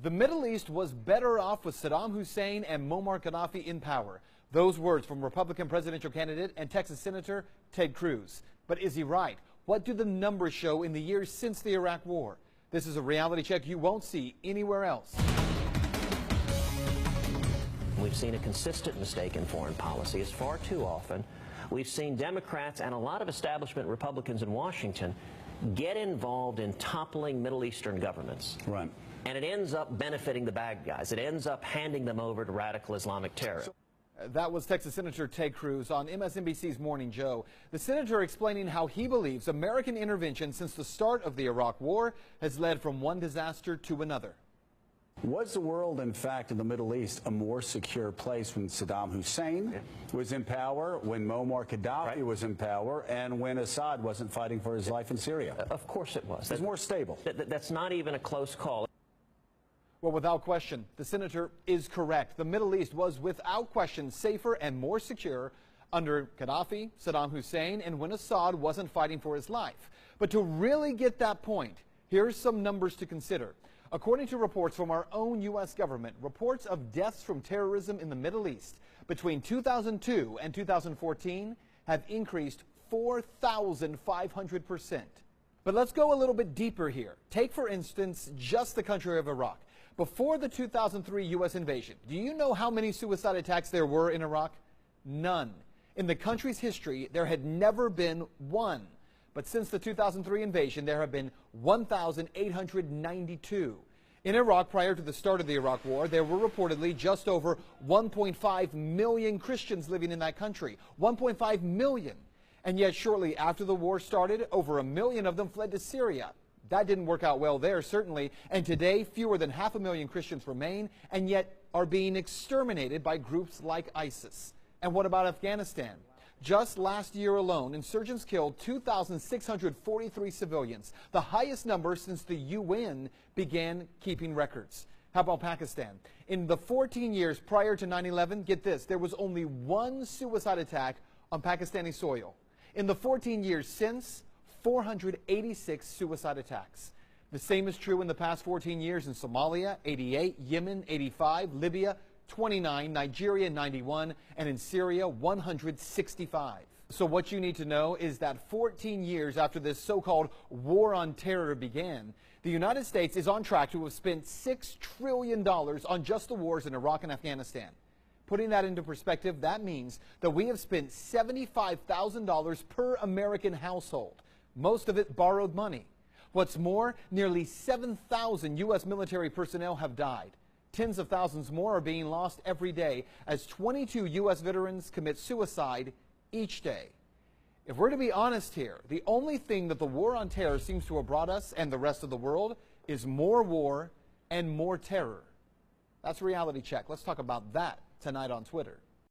The Middle East was better off with Saddam Hussein and Muammar Gaddafi in power. Those words from Republican presidential candidate and Texas Senator Ted Cruz. But is he right? What do the numbers show in the years since the Iraq War? This is a reality check you won't see anywhere else. We've seen a consistent mistake in foreign policy. It's far too often. We've seen Democrats and a lot of establishment Republicans in Washington get involved in toppling Middle Eastern governments. Right. And it ends up benefiting the bad guys. It ends up handing them over to radical Islamic terror. That was Texas Senator Ted Cruz on MSNBC's Morning Joe. The senator explaining how he believes American intervention since the start of the Iraq War has led from one disaster to another. Was the world, in fact, in the Middle East a more secure place when Saddam Hussein was in power, when Muammar Gaddafi was in power, and when Assad wasn't fighting for his life in Syria? Of course it was. It was more stable. That's not even a close call. Well, without question, the senator is correct. The Middle East was without question safer and more secure under Gaddafi, Saddam Hussein, and when Assad wasn't fighting for his life. But to really get that point, here's some numbers to consider. According to reports from our own U.S. government, reports of deaths from terrorism in the Middle East between 2002 and 2014 have increased 4,500%. But let's go a little bit deeper here. Take, for instance, just the country of Iraq. Before the 2003 U.S. invasion, do you know how many suicide attacks there were in Iraq? None. In the country's history, there had never been one. But since the 2003 invasion, there have been 1,892. In Iraq, prior to the start of the Iraq War, there were reportedly just over 1.5 million Christians living in that country. 1.5 million. And yet shortly after the war started, over 1 million of them fled to Syria. That didn't work out well there, certainly. And today, fewer than 500,000 Christians remain and yet are being exterminated by groups like ISIS. And what about Afghanistan? Just last year alone, insurgents killed 2,643 civilians, the highest number since the UN began keeping records. How about Pakistan? In the 14 years prior to 9/11, get this, there was only one suicide attack on Pakistani soil. In the 14 years since, 486 suicide attacks. The same is true in the past 14 years in Somalia, 88, Yemen, 85, Libya, 29, Nigeria, 91, and in Syria, 165. So what you need to know is that 14 years after this so-called war on terror began, the United States is on track to have spent $6 trillion on just the wars in Iraq and Afghanistan. Putting that into perspective, that means that we have spent $75,000 per American household, most of it borrowed money. What's more, nearly 7,000 U.S. military personnel have died. Tens of thousands more are being lost every day as 22 U.S. veterans commit suicide each day. If we're to be honest here, the only thing that the war on terror seems to have brought us and the rest of the world is more war and more terror. That's Reality Check. Let's talk about that tonight on Twitter.